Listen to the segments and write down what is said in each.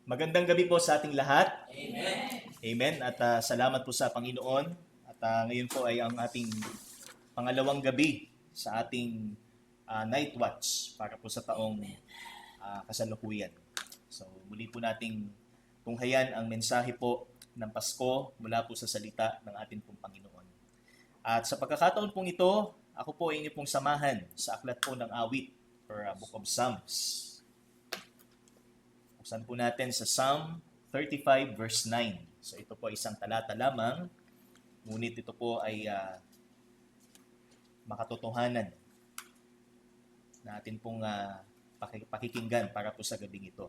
Magandang gabi po sa ating lahat. Amen. Amen. At salamat po sa Panginoon. At ngayon po ay ang ating pangalawang gabi sa ating night watch para po sa taong kasalukuyan. So muli po nating tunghayan ang mensahe po ng Pasko mula po sa salita ng ating pong Panginoon. At sa pagkakataon pong ito, ako po ay inyong pong samahan sa aklat po ng awit or Book of Psalms. Buksan po natin sa Psalm 35 verse 9. So ito po ay isang talata lamang, ngunit ito po ay makatotohanan na atin pong pakikinggan para po sa gabing ito.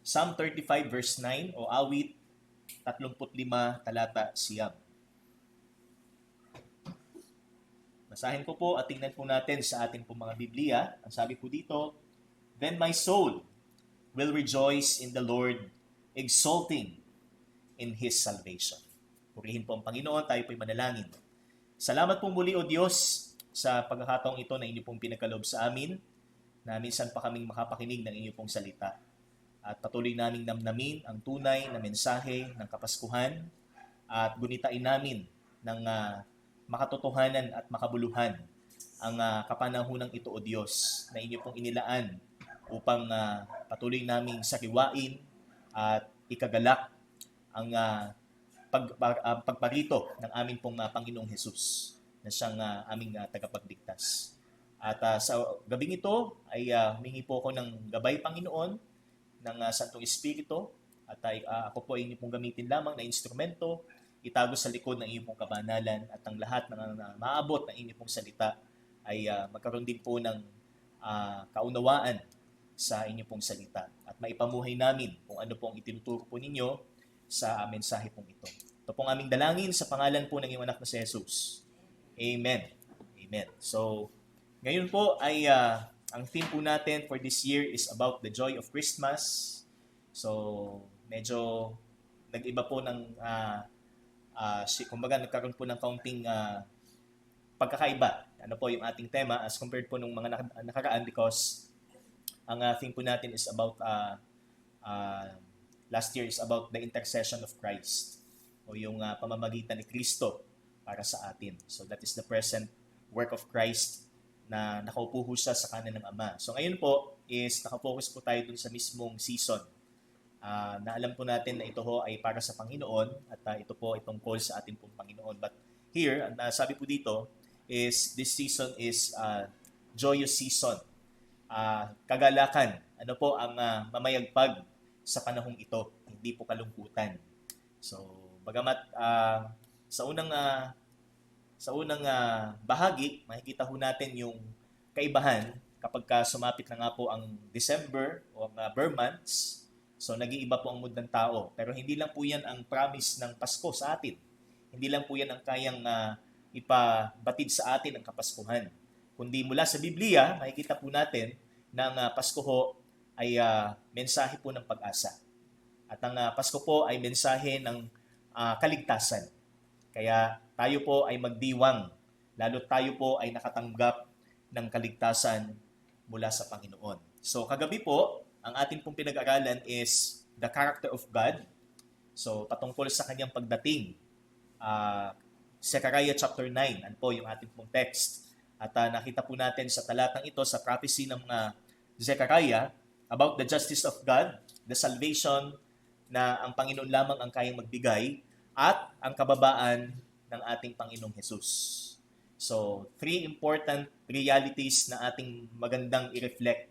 Psalm 35 verse 9 o awit 35 talata siyam. Basahin ko po at tingnan po natin sa ating pong mga Biblia. Ang sabi po dito, "Then my soul will rejoice in the Lord, exulting in His salvation." Purihin po ang Panginoon, tayo po'y manalangin. Salamat po muli o Diyos sa pagkakataong ito na inyo pong pinagkaloob sa amin, na minsan pa kaming makapakinig ng inyo pong salita. At patuloy naming namnamin ang tunay na mensahe ng Kapaskuhan at gunitain namin ng makatotohanan at makabuluhan ang kapanahunang ito o Diyos na inyo pong inilaan upang patuloy naming sakiwain at ikagalak ang pagparito ng aming pong Panginoong Hesus na siyang aming tagapagligtas. At sa gabing ito ay humingi po ako ng gabay, Panginoon, ng Santong Espiritu, at ako po ay inyo pong gamitin lamang na instrumento, itago sa likod ng inyong pong kabanalan, at ang lahat ng maabot ng inyong pong salita ay magkaroon din po ng kaunawaan sa inyo pong salita at maipamuhay namin kung ano pong itinuturo po ninyo sa mensahe pong ito. Ito pong aming dalangin sa pangalan po ng iyong anak na si Jesus. Amen. Amen. So, ngayon po ay ang theme po natin for this year is about the joy of Christmas. So, medyo nag-iba po ng kumbaga nagkaroon po ng kaunting pagkakaiba. Ano po yung ating tema as compared po nung mga nakaraan, because ang theme po natin is about last year is about the intercession of Christ, o yung pamamagitan ni Kristo para sa atin. So that is the present work of Christ na nakaupo ho siya sa kanan ng Ama. So ngayon po is nakafocus po tayo dun sa mismong season na alam po natin na ito ho ay para sa Panginoon at ito po ay tungkol sa atin pong Panginoon. But here, sabi po dito is this season is joyous season. Kagalakan, ano po ang mamayagpag sa panahong ito, hindi po kalungkutan. So, bagamat sa unang bahagi, makikita ho natin yung kaibahan kapag sumapit na nga po ang December o ang Burr months. So, nag-iiba po ang mood ng tao. Pero hindi lang po yan ang promise ng Pasko sa atin. Hindi lang po yan ang kayang ipabatid sa atin ang Kapaskuhan. Kundi mula sa Biblia, makikita po natin na ang Pasko ho ay mensahe po ng pag-asa. At ang Pasko po ay mensahe ng kaligtasan. Kaya tayo po ay magdiwang, lalo tayo po ay nakatanggap ng kaligtasan mula sa Panginoon. So kagabi po, ang ating pong pinag-aralan is the character of God. So patungkol sa kanyang pagdating. Zechariah chapter 9, ano po yung ating pong text. At nakita po natin sa talatang ito, sa prophecy ng Zechariah, about the justice of God, the salvation na ang Panginoon lamang ang kayang magbigay, at ang kababaan ng ating Panginoong Hesus. So, three important realities na ating magandang i-reflect,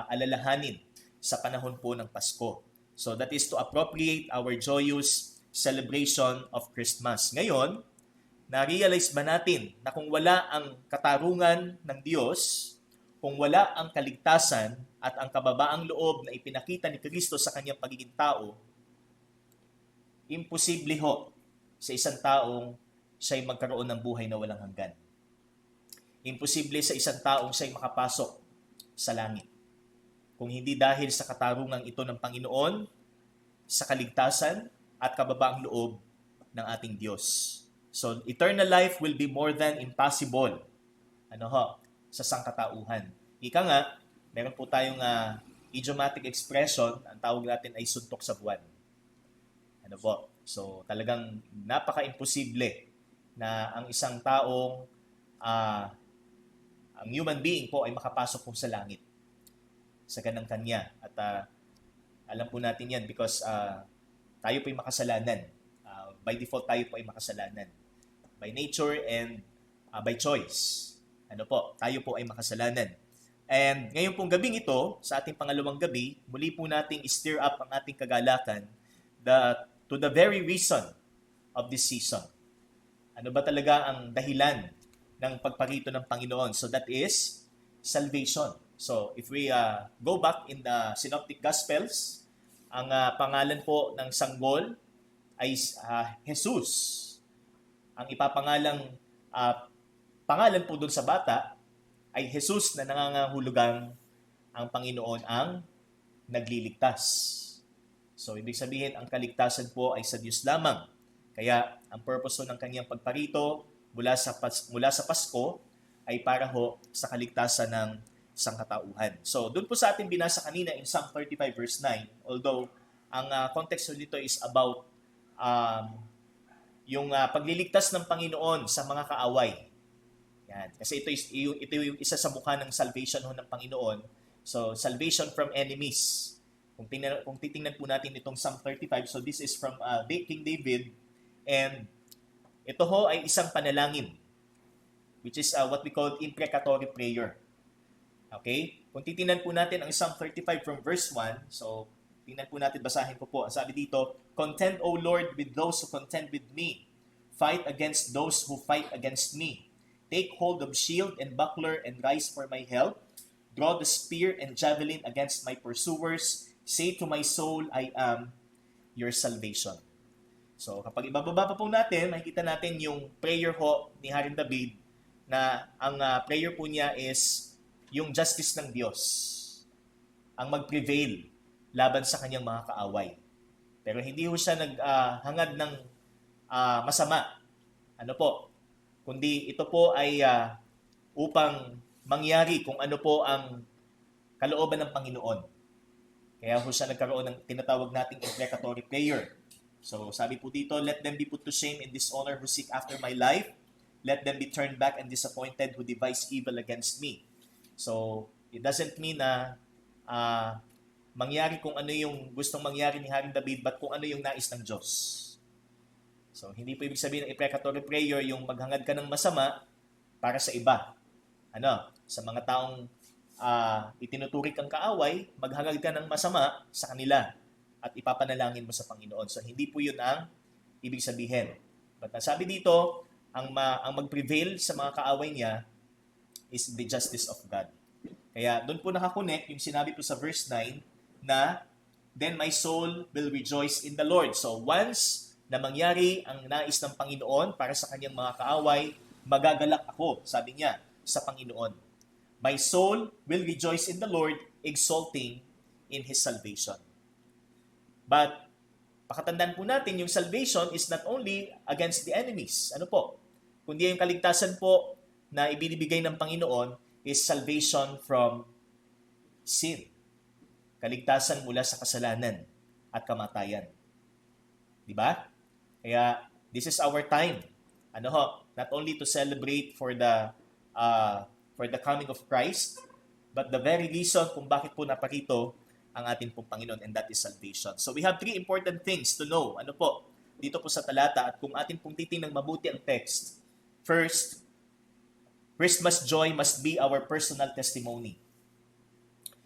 alalahanin sa panahon po ng Pasko. So, that is to appropriate our joyous celebration of Christmas. Ngayon, na-realize ba natin na kung wala ang katarungan ng Diyos, kung wala ang kaligtasan at ang kababaang loob na ipinakita ni Kristo sa kanyang pagiging tao, imposible ho sa isang taong siya'y magkaroon ng buhay na walang hanggan. Imposible sa isang taong siya'y makapasok sa langit. Kung hindi dahil sa katarungang ito ng Panginoon, sa kaligtasan at kababaang loob ng ating Diyos. So, eternal life will be more than impossible sa sangkatauhan. Ika nga, meron po tayong idiomatic expression, ang tawag natin ay suntok sa buwan. Ano po? So talagang napaka-imposible na ang isang taong ang human being po ay makapasok po sa langit sa ganang kanya. At alam po natin yan because tayo po ay makasalanan. By default tayo po ay makasalanan. By nature and by choice. Ano po? Tayo po ay makasalanan. And ngayon pong gabing ito, sa ating pangalawang gabi, muli po nating stir up ang ating kagalakan to the very reason of this season. Ano ba talaga ang dahilan ng pagparito ng Panginoon? So that is salvation. So if we go back in the Synoptic Gospels, ang pangalan po ng sanggol ay Jesus. Ang ipapangalang pangalan po doon sa bata ay Jesus na nangangahulugang ang Panginoon ang nagliligtas. So, ibig sabihin, ang kaligtasan po ay sa Diyos lamang. Kaya, ang purpose ng kanyang pagparito mula sa Pasko ay para ho sa kaligtasan ng sangkatauhan. So, doon po sa ating binasa kanina in Psalm 35 verse 9, although ang context nito is about yung pagliligtas ng Panginoon sa mga kaaway. Yan. Kasi ito yung isa sa mukha ng salvation ng Panginoon. So, salvation from enemies. Kung titingnan po natin itong Psalm 35, so this is from King David. And ito ho ay isang panalangin, which is what we call imprecatory prayer. Okay? Kung titingnan po natin ang Psalm 35 from verse 1, so tingnan po natin, basahin ko po. Ang sabi dito, "Contend, O Lord, with those who contend with me. Fight against those who fight against me. Take hold of shield and buckler and rise for my help. Draw the spear and javelin against my pursuers. Say to my soul, I am your salvation." So kapag ibababa pa po natin, makikita natin yung prayer ho ni Haring David na ang prayer po niya is yung justice ng Diyos ang mag-prevail laban sa kanyang mga kaaway. Pero hindi ho siya naghangad ng masama. Ano po? Kundi ito po ay upang mangyari kung ano po ang kalooban ng Panginoon. Kaya ho siya nagkaroon ng tinatawag nating imprecatory prayer. So sabi po dito, "Let them be put to shame and dishonor who seek after my life. Let them be turned back and disappointed who devise evil against me." So it doesn't mean na mangyari kung ano yung gustong mangyari ni Haring David, but kung ano yung nais ng Diyos. So, hindi po ibig sabihin ng imprecatory prayer yung maghangad ka ng masama para sa iba. Sa mga taong itinuturing kang kaaway, maghangad ka ng masama sa kanila at ipapanalangin mo sa Panginoon. So, hindi po yun ang ibig sabihin. But sabi dito, ang mag-prevail sa mga kaaway niya is the justice of God. Kaya doon po nakakonect yung sinabi po sa verse 9 na, "Then my soul will rejoice in the Lord." So, once na mangyari ang nais ng Panginoon para sa kanyang mga kaaway, magagalak ako, sabi niya, sa Panginoon. "My soul will rejoice in the Lord, exulting in His salvation." But, pakatandaan po natin, yung salvation is not only against the enemies. Ano po? Kundi yung kaligtasan po na ibinibigay ng Panginoon is salvation from sin. Kaligtasan mula sa kasalanan at kamatayan. Di ba? Kaya, this is our time. Not only to celebrate for the coming of Christ, but the very reason kung bakit po naparito ang ating pong Panginoon, and that is salvation. So we have three important things to know. Dito po sa talata, at kung ating pong titingnan mabuti ang text. First, Christmas joy must be our personal testimony.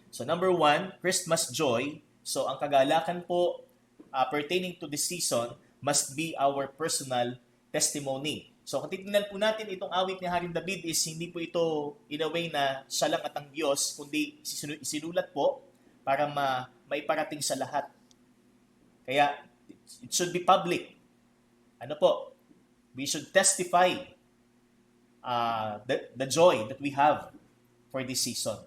So number 1, Christmas joy. So ang kagalakan po pertaining to this season must be our personal testimony. So kung titingnan po natin itong awit ni Haring David is hindi po ito in a way na siya lang at ang Diyos, kundi isinulat po para maiparating sa lahat. Kaya it should be public. We should testify the joy that we have for this season.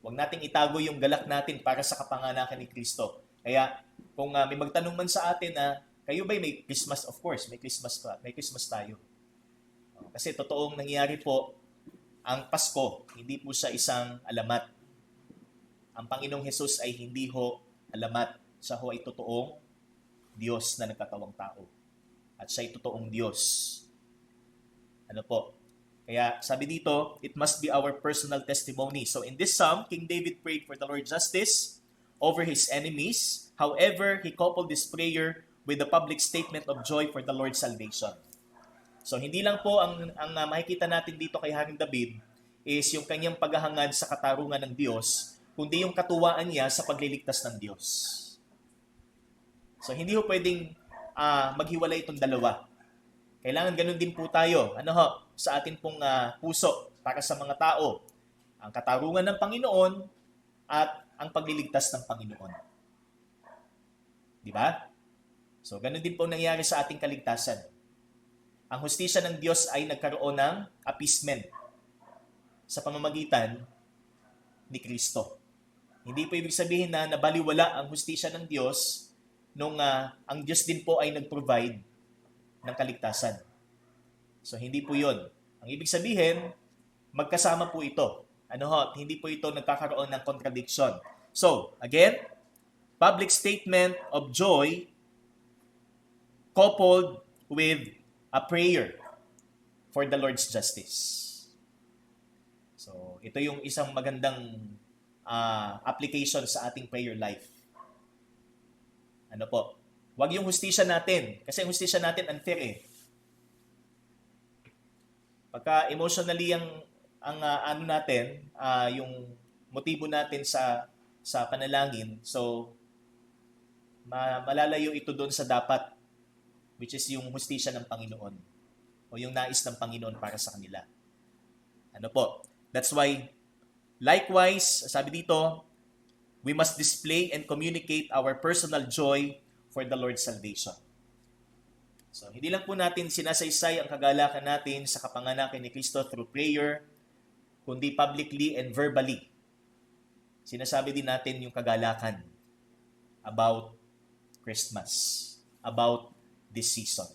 Huwag nating itago yung galak natin para sa kapanganakan ni Kristo. Kaya kung may magtanong man sa atin na kayo ba'y may Christmas? Of course, may Christmas tayo. Kasi totoong nangyayari po ang Pasko, hindi po siya isang alamat. ang Panginoong Hesus ay hindi ho alamat. Siya ho ay totoong Diyos na nagkatawang tao. At siya ay totoong Diyos. Ano po? Kaya sabi dito, it must be our personal testimony. So in this psalm, King David prayed for the Lord's justice over his enemies. However, he coupled this prayer with the public statement of joy for the Lord's salvation. So hindi lang po ang makikita natin dito kay Haring David is yung kanyang paghahangad sa katarungan ng Diyos, kundi yung katuwaan niya sa pagliligtas ng Diyos. So hindi ho pwedeng maghiwalay itong dalawa. Kailangan ganun din po tayo. Sa atin pong puso para sa mga tao. Ang katarungan ng Panginoon at ang pagliligtas ng Panginoon. Di ba? So ganun din po nangyari sa ating kaligtasan. Ang hustisya ng Diyos ay nagkaroon ng appeasement sa pamamagitan ni Kristo. Hindi po ibig sabihin na nabaliwala ang hustisya ng Diyos nung ang Diyos din po ay nag-provide ng kaligtasan. So, hindi po yun. Ang ibig sabihin, magkasama po ito. Hindi po ito nagkakaroon ng contradiction. So, again, public statement of joy coupled with a prayer for the Lord's justice. So, ito yung isang magandang application sa ating prayer life. Huwag yung hustisya natin. Kasi yung hustisya natin unfair eh. Pagka emotionally ang natin, yung motibo natin sa panalangin, so malalayo ito doon sa dapat, which is yung hustisya ng Panginoon o yung nais ng Panginoon para sa kanila. That's why, likewise, sabi dito, we must display and communicate our personal joy for the Lord's salvation. So, hindi lang po natin sinasaysay ang kagalakan natin sa kapanganakan ni Kristo through prayer, kundi publicly and verbally. Sinasabi din natin yung kagalakan about Christmas, about this season.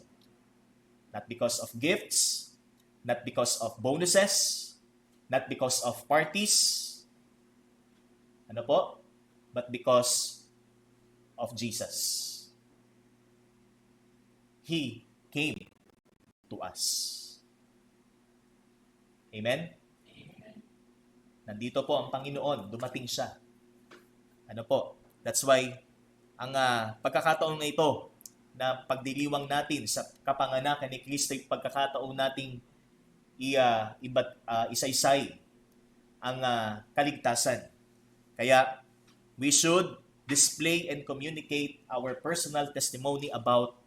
Not because of gifts, not because of bonuses, not because of parties, but because of Jesus. He came to us. Amen? Amen. Nandito po ang Panginoon, dumating siya. That's why, ang pagkakataon na ito, na pagdiriwang natin sa kapanganakan ni Kristo, yung pagkakataon nating isaysay ang kaligtasan. Kaya, we should display and communicate our personal testimony about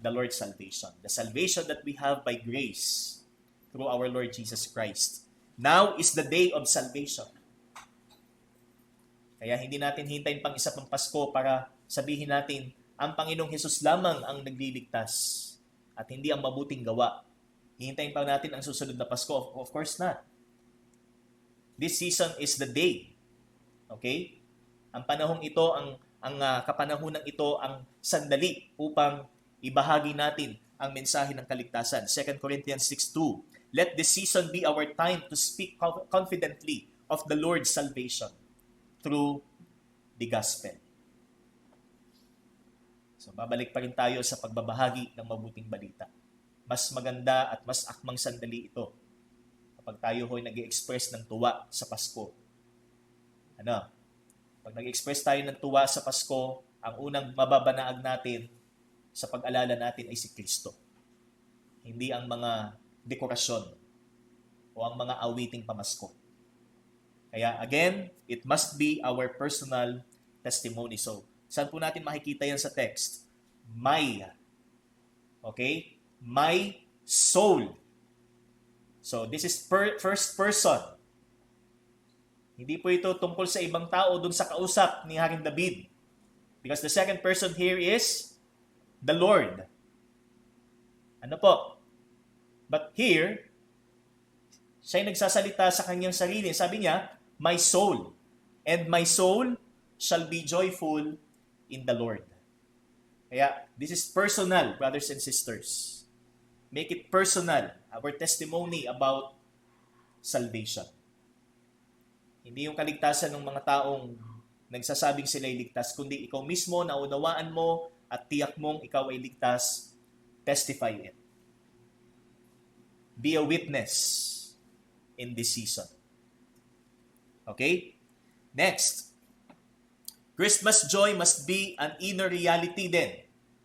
the Lord's salvation. The salvation that we have by grace through our Lord Jesus Christ. Now is the day of salvation. Kaya hindi natin hintayin pang isa pang Pasko para sabihin natin, ang Panginoong Hesus lamang ang nagliligtas at hindi ang mabuting gawa. Hihintayin pa natin ang susunod na Pasko? Of course not. This season is the day. Okay? Ang panahong ito, ang kapanahunan ito, ang sandali upang ibahagi natin ang mensahe ng kaligtasan. 2 Corinthians 6:2. Let this season be our time to speak confidently of the Lord's salvation through the gospel. So, babalik pa rin tayo sa pagbabahagi ng mabuting balita. Mas maganda at mas akmang sandali ito kapag tayo ho'y nag-i-express ng tuwa sa Pasko. Pag nag-express tayo ng tuwa sa Pasko, ang unang mababanaag natin sa pag-alala natin ay si Kristo. Hindi ang mga dekorasyon o ang mga awiting pamasko. Kaya again, it must be our personal testimony. So, saan po natin makikita yan sa text? My soul. So, this is first person. Hindi po ito tungkol sa ibang tao dun sa kausap ni Haring David. Because the second person here is the Lord. But here, siya'y nagsasalita sa kanyang sarili. Sabi niya, my soul. And my soul shall be joyful in the Lord. Kaya, this is personal, brothers and sisters. Make it personal, our testimony about salvation. Hindi yung kaligtasan ng mga taong nagsasabing sila ay ligtas, kundi ikaw mismo, naunawaan mo at tiyak mong ikaw ay ligtas, testify it. Be a witness in this season. Okay? Next, Christmas joy must be an inner reality din.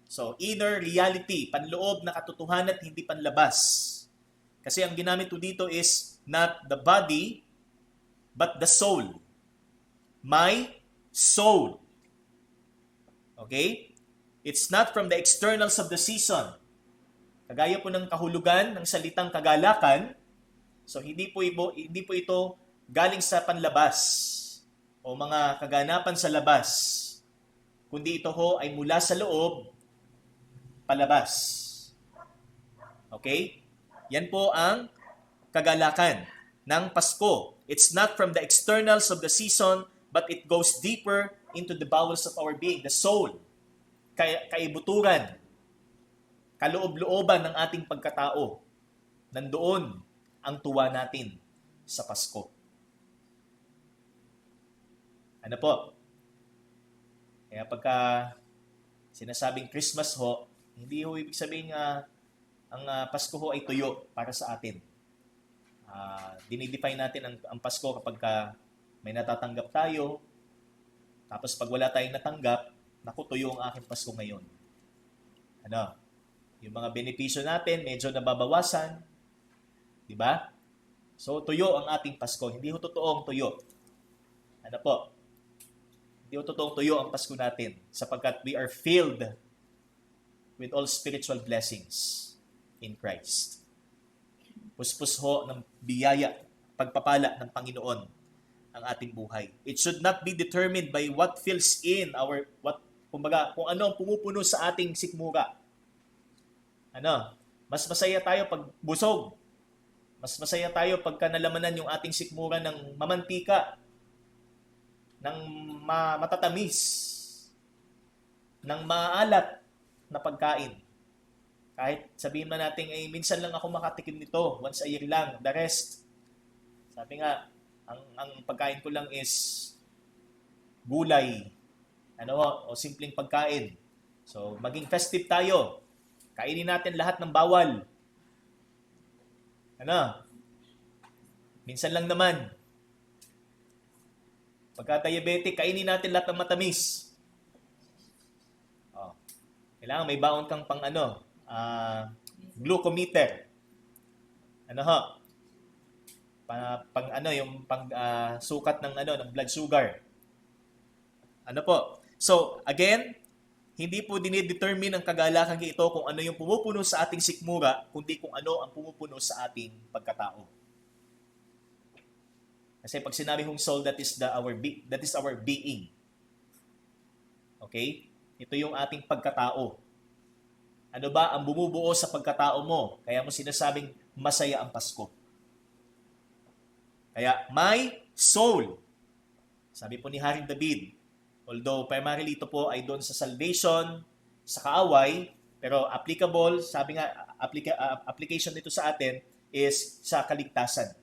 So, inner reality, panloob na katotohanan at hindi panlabas. Kasi ang ginamit ko dito is not the body, but the soul. My soul. Okay? It's not from the externals of the season. Kagaya po ng kahulugan ng salitang kagalakan, so hindi po ito galing sa panlabas o mga kaganapan sa labas, kundi ito ho ay mula sa loob, palabas. Okay? Yan po ang kagalakan ng Pasko. It's not from the externals of the season, but it goes deeper into the bowels of our being, the soul, kaibuturan, kaloob-looban ng ating pagkatao. Nandoon ang tuwa natin sa Pasko. Ano po? Kaya pagka sinasabing Christmas ho, hindi ho ibig sabihin ang Pasko ho ay tuyo para sa atin. Dinidefine natin ang Pasko kapag may natatanggap tayo, tapos pag wala tayong natanggap, naku, tuyo ang aking Pasko ngayon. Ano? Yung mga benepisyo natin, medyo nababawasan. Di ba? So, tuyo ang ating Pasko. Hindi ho totoong tuyo. Ano po? Hindi ho totoong tuyo ang Pasko natin sapagkat we are filled with all spiritual blessings in Christ. Puspos ho ng biyaya, pagpapala ng Panginoon ang ating buhay. It should not be determined by what fills in kumbaga, kung ano ang pumupuno sa ating sikmura. Mas masaya tayo pag busog. Mas masaya tayo pagka nalamanan yung ating sikmura ng mamantika, ng matatamis, ng maalat na pagkain. Kahit sabihin man natin, minsan lang ako makatikim nito, once a year lang, the rest. Sabi nga, ang pagkain ko lang is gulay, o simpleng pagkain. So, maging festive tayo. Kainin natin lahat ng bawal. Minsan lang naman. Pagka diabetic, kainin natin lahat ng matamis. Kailangan may baon kang pang glucometer. Yung sukat ng ng blood sugar. So, again, hindi po dinidetermine ang kagalakan ito kung ano yung pumupuno sa ating sikmura, kundi kung ano ang pumupuno sa ating pagkatao. Kasi pag sinabi kong soul, that is our being. Okay? Ito yung ating pagkatao. Ano ba ang bumubuo sa pagkatao mo? Kaya mo sinasabing masaya ang Pasko. Kaya, my soul. Sabi po ni Haring David, although primarily ito po ay doon sa salvation, sa kaaway, pero applicable, sabi nga, application nito sa atin is sa kaligtasan.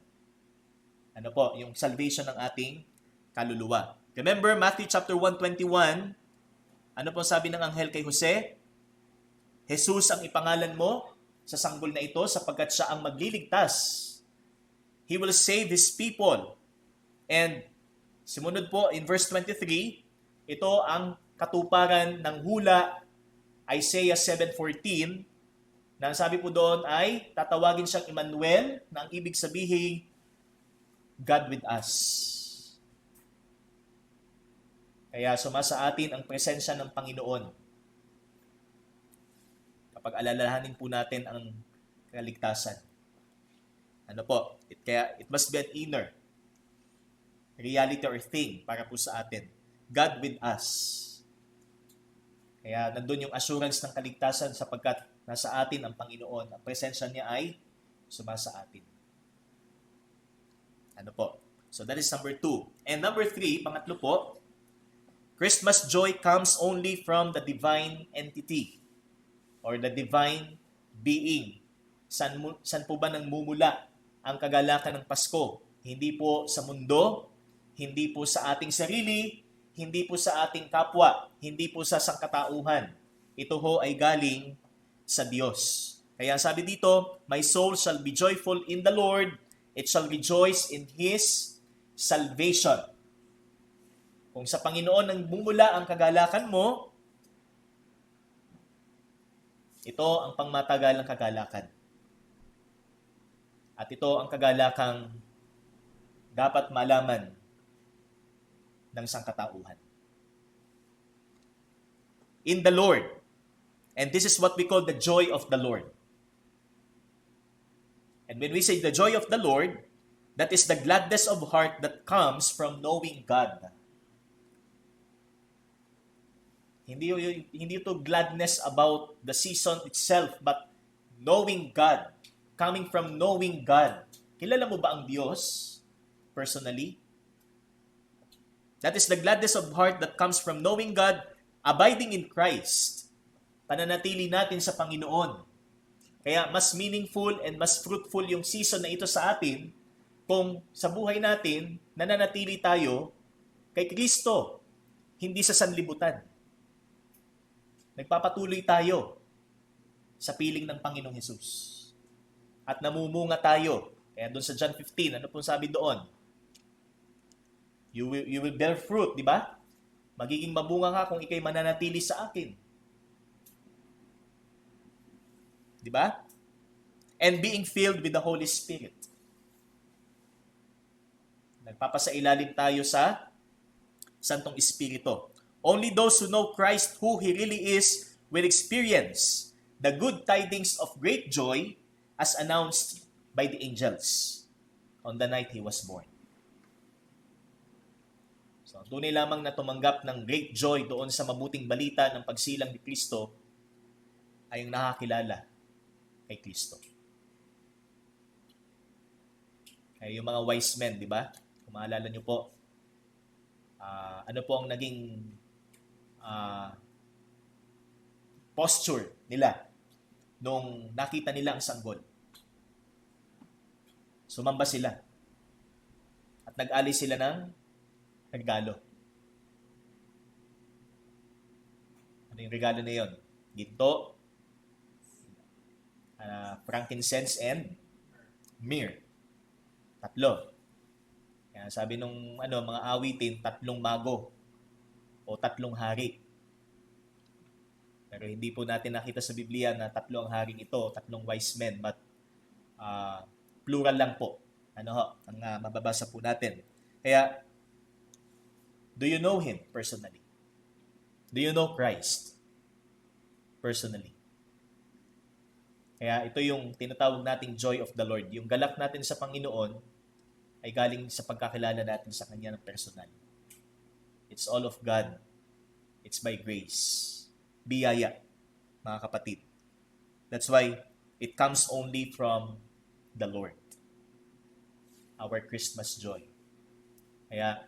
Yung salvation ng ating kaluluwa. Remember, Matthew chapter 1:21, ano po sabi ng anghel kay Jose? Jesus ang ipangalan mo sa sanggol na ito sapagkat siya ang magliligtas. He will save His people. And sumunod po in verse 23, ito ang katuparan ng hula Isaiah 7:14 na sabi po doon ay tatawagin siyang Emmanuel na ang ibig sabihin God with us. Kaya sumasa atin ang presensya ng Panginoon. Kapag alalahanin po natin ang kaligtasan. Kaya it must be an inner reality or thing para po sa atin. God with us. Kaya nandun yung assurance ng kaligtasan sapagkat nasa atin ang Panginoon. Ang presensya niya ay sumasa atin. So that is number 2. And number 3, pangatlo po, Christmas joy comes only from the divine entity or the divine being. San po ba nangmumula ang kagalakan ng Pasko? Hindi po sa mundo, hindi po sa ating sarili, hindi po sa ating kapwa, hindi po sa sangkatauhan. Ito ho ay galing sa Diyos. Kaya sabi dito, my soul shall be joyful in the Lord, it shall rejoice in His salvation. Kung sa Panginoon nang mumula ang kagalakan mo, ito ang pangmatagalang kagalakan. At ito ang kagalakang dapat malaman ng sangkatauhan. In the Lord. And this is what we call the joy of the Lord. And when we say the joy of the Lord, that is the gladness of heart that comes from knowing God. Hindi ito gladness about the season itself, but knowing God. Coming from knowing God. Kilala mo ba ang Diyos personally? That is the gladness of heart that comes from knowing God, abiding in Christ. Pananatili natin sa Panginoon. Kaya mas meaningful and mas fruitful yung season na ito sa atin kung sa buhay natin nananatili tayo kay Kristo, hindi sa sanlibutan. Nagpapatuloy tayo sa piling ng Panginoong Hesus. At namumunga tayo. Kaya doon sa John 15, ano pong sabi doon? You will bear fruit, di ba? Magiging mabunga ka kung ikay mananatili sa akin. Di ba? And being filled with the Holy Spirit. Nagpapasailalim tayo sa Santong Espiritu. Only those who know Christ, who He really is, will experience the good tidings of great joy as announced by the angels on the night He was born. So, tunay lamang na tumanggap ng great joy doon sa mabuting balita ng pagsilang ni Kristo ay yung nakakilala kay Kristo. Kaya yung mga wise men, di ba? Kung maalala nyo po, ano po ang naging posture nila nung nakita nila ang sanggol? Sumamba sila. At nag-alis sila ng regalo. Ano yung regalo na yun? Ginto, frankincense, and myrrh. Tatlo. Kaya sabi nung mga awitin, 3 mago o 3 hari. Pero hindi po natin nakita sa Biblia na 3 ang haring ito, 3 wise men, but plural lang po. Ang mababasa po natin. Kaya, do you know Him personally? Do you know Christ personally? Kaya ito yung tinatawag nating joy of the Lord. Yung galak natin sa Panginoon ay galing sa pagkakilala natin sa Kanya ng personal. It's all of God. It's by grace. Biyaya, mga kapatid. That's why it comes only from the Lord. Our Christmas joy. Kaya,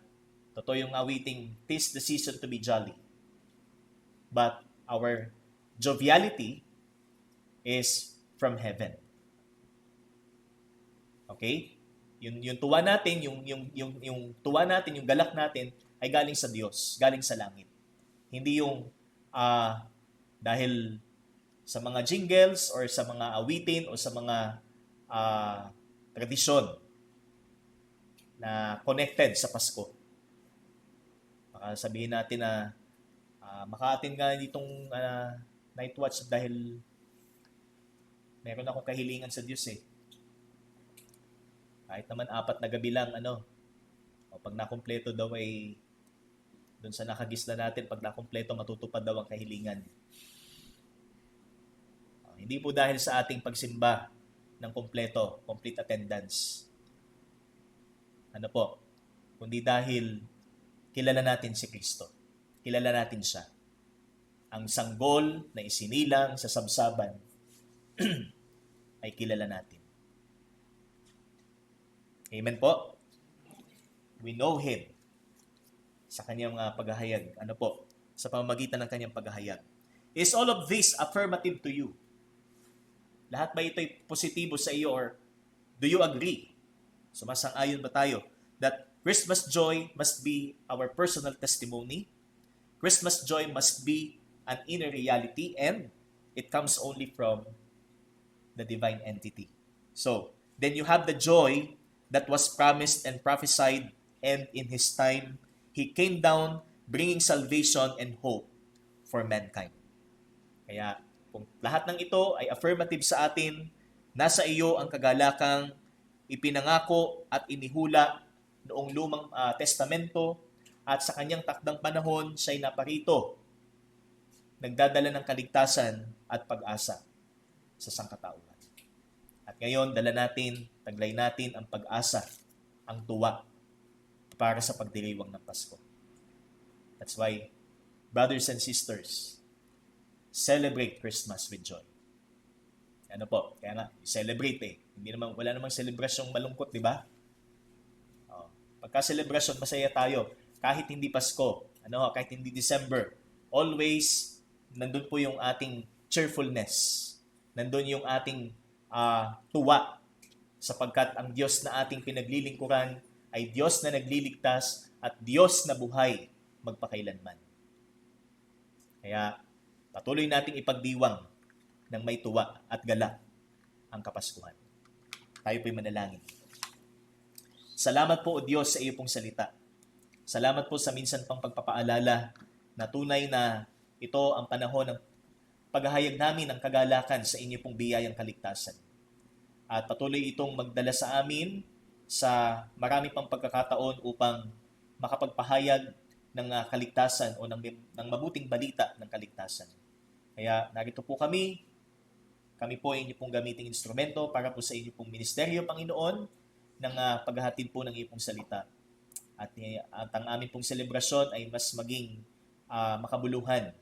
totoo yung awiting, "'Tis the season to be jolly." But our joviality is from heaven. Okay? Yung tuwa natin, yung tuwa natin, yung galak natin ay galing sa Diyos, galing sa langit. Hindi yung dahil sa mga jingles or sa mga awitin o sa mga tradisyon na connected sa Pasko. Baka sabihin natin na maka-attend nga ditong night watch dahil meron akong kahilingan sa Diyos eh. Kahit naman 4 na gabi lang, o pag nakumpleto daw ay doon sa nakagisla natin, pag nakumpleto matutupad daw ang kahilingan. Hindi po dahil sa ating pagsimba ng kompleto, complete attendance. Kundi dahil kilala natin si Kristo. Kilala natin siya. Ang sanggol na isinilang sa sabsaban ay kilala natin. Amen po? We know Him sa kanyang paghahayag. Sa pamamagitan ng kanyang paghahayag. Is all of this affirmative to you? Lahat ba ito'y positibo sa iyo or do you agree? Sumasang-ayon ba tayo that Christmas joy must be our personal testimony. Christmas joy must be an inner reality, and it comes only from the divine entity. So, then you have the joy that was promised and prophesied, and in His time, He came down bringing salvation and hope for mankind. Kaya, kung lahat ng ito ay affirmative sa atin, nasa iyo ang kagalakang ipinangako at inihula noong lumang testamento, at sa kanyang takdang panahon, siya'y naparito, nagdadala ng kaligtasan at pag-asa sa sangkatauhan. At ngayon, dala natin, taglay natin ang pag-asa, ang tuwa, para sa pagdiriwang ng Pasko. That's why, brothers and sisters, celebrate Christmas with joy. Ano po? Kaya nga, celebrate eh. Wala namang selebrasyong malungkot, di ba? Pagka-celebration, masaya tayo. Kahit hindi Pasko, kahit hindi December, always, nandun po yung ating cheerfulness. Nandun yung ating tuwa, sapagkat ang Diyos na ating pinaglilingkuran ay Diyos na nagliligtas at Diyos na buhay magpakailanman. Kaya patuloy nating ipagdiwang ng may tuwa at galak ang Kapaskuhan. Tayo po'y manalangin. Salamat po, O Diyos, sa iyo pong salita. Salamat po sa minsan pang pagpapaalala na tunay na ito ang panahon ng paghahayag namin ng kagalakan sa inyo pong biyayang kaligtasan. At patuloy itong magdala sa amin sa marami pang pagkakataon upang makapagpahayag ng kaligtasan o ng mabuting balita ng kaligtasan. Kaya narito po kami po ay inyo pong gamiting instrumento para po sa inyo pong ministeryo, Panginoon, ng paghahatid po ng iyong pong salita. At ang amin pong selebrasyon ay mas maging makabuluhan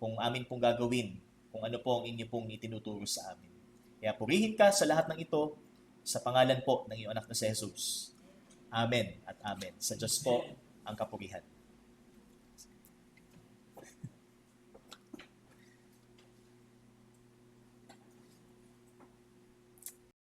kung amin pong gagawin, kung ano po ang inyo pong itinuturo sa amin. Kaya purihin ka sa lahat ng ito, sa pangalan po ng iyong anak na si Jesus. Amen at amen. Sa Diyos po ang kapurihan.